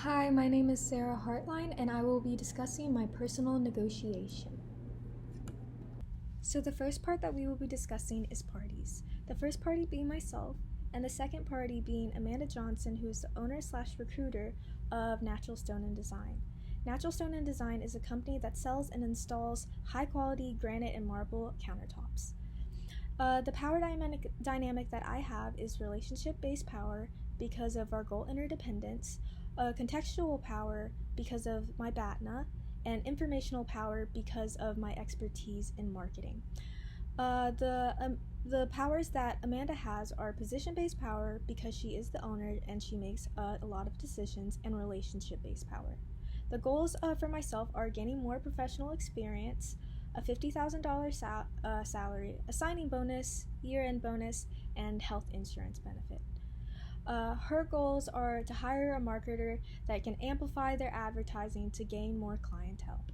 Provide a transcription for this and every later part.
Hi, my name is Sarah Hartline, and I will be discussing my personal negotiation. So the first part that we will be discussing is parties. The first party being myself, and the second party being Amanda Johnson, who is the owner/recruiter of Natural Stone and Design. Natural Stone and Design is a company that sells and installs high-quality granite and marble countertops. The power dynamic that I have is relationship-based power because of our goal interdependence, contextual power because of my BATNA, and informational power because of my expertise in marketing. The powers that Amanda has are position-based power because she is the owner and she makes a lot of decisions, and relationship-based power. The goals for myself are gaining more professional experience, a $50,000 salary, a signing bonus, year-end bonus, and health insurance benefit. Her goals are to hire a marketer that can amplify their advertising to gain more clientele.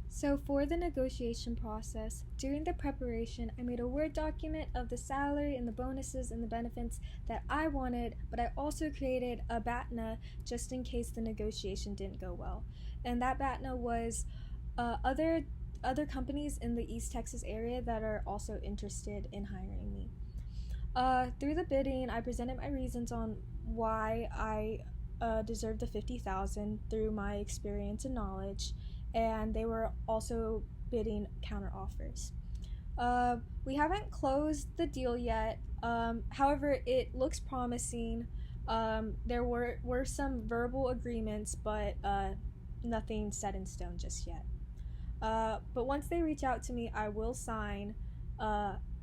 So for the negotiation process, during the preparation, I made a Word document of the salary and the bonuses and the benefits that I wanted, but I also created a BATNA just in case the negotiation didn't go well. And that BATNA was other companies in the East Texas area that are also interested in hiring me. Through the bidding, I presented my reasons on why I deserved the $50,000 through my experience and knowledge, and they were also bidding counter offers. We haven't closed the deal yet. However, it looks promising. There were some verbal agreements, but nothing set in stone just yet. But once they reach out to me, I will sign.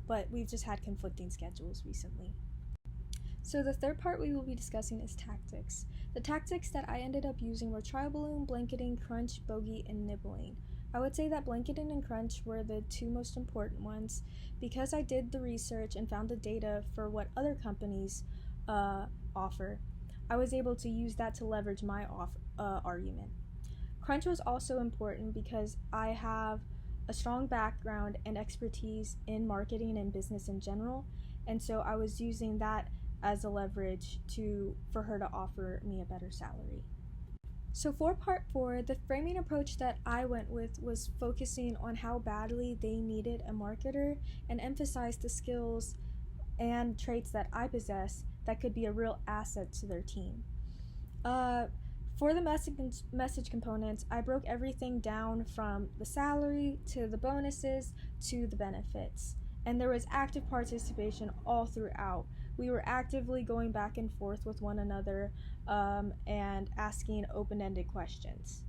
But we've just had conflicting schedules recently. So the third part we will be discussing is tactics. The tactics that I ended up using were trial balloon, blanketing, crunch, bogey, and nibbling. I would say that blanketing and crunch were the two most important ones because I did the research and found the data for what other companies offer. I was able to use that to leverage my argument. Crunch was also important because I have a strong background and expertise in marketing and business in general, and so I was using that as a leverage for her to offer me a better salary. So for part 4, the framing approach that I went with was focusing on how badly they needed a marketer and emphasized the skills and traits that I possess that could be a real asset to their team. For the message components, I broke everything down from the salary to the bonuses to the benefits, and there was active participation all throughout. We were actively going back and forth with one another and asking open-ended questions.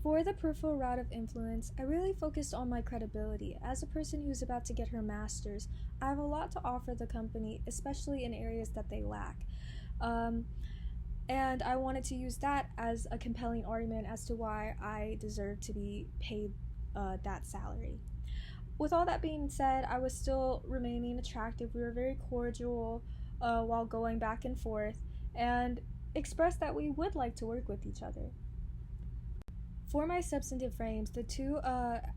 For the peripheral route of influence, I really focused on my credibility. As a person who's about to get her master's, I have a lot to offer the company, especially in areas that they lack. And I wanted to use that as a compelling argument as to why I deserve to be paid that salary. With all that being said, I was still remaining attractive. We were very cordial while going back and forth, and expressed that we would like to work with each other. For my substantive frames, the two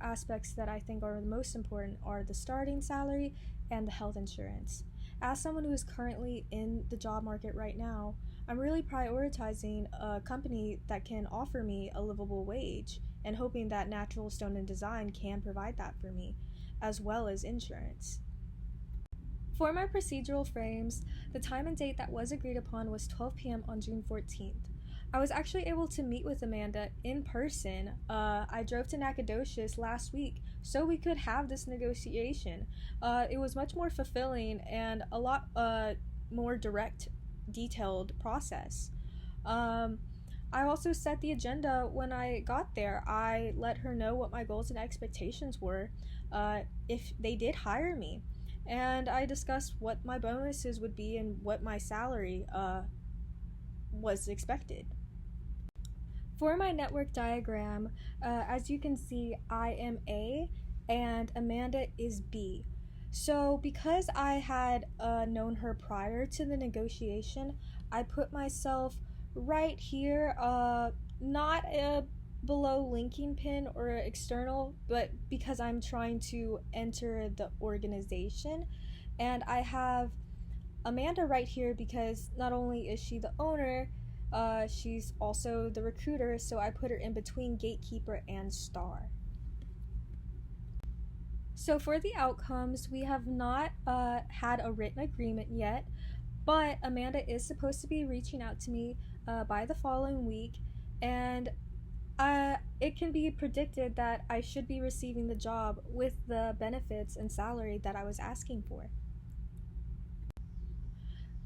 aspects that I think are the most important are the starting salary and the health insurance. As someone who is currently in the job market right now, I'm really prioritizing a company that can offer me a livable wage and hoping that Natural Stone and Design can provide that for me, as well as insurance. For my procedural frames, the time and date that was agreed upon was 12 p.m. on June 14th. I was actually able to meet with Amanda in person. I drove to Nacogdoches last week so we could have this negotiation. It was much more fulfilling and a lot more direct, detailed process. I also set the agenda when I got there. I let her know what my goals and expectations were if they did hire me. And I discussed what my bonuses would be and what my salary was expected. For my network diagram, as you can see, I am A and Amanda is B. So because I had known her prior to the negotiation, I put myself right here, not below linking pin or external, but because I'm trying to enter the organization, and I have Amanda right here because not only is she the owner, she's also the recruiter, so I put her in between gatekeeper and star. So for the outcomes, we have not had a written agreement yet, but Amanda is supposed to be reaching out to me by the following week, and it can be predicted that I should be receiving the job with the benefits and salary that I was asking for.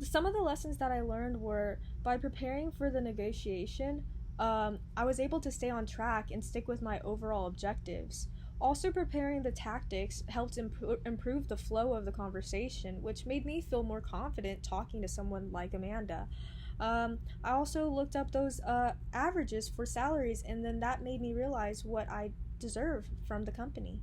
Some of the lessons that I learned were by preparing for the negotiation, I was able to stay on track and stick with my overall objectives. Also, preparing the tactics helped improve the flow of the conversation, which made me feel more confident talking to someone like Amanda. I also looked up those averages for salaries, and then that made me realize what I deserve from the company.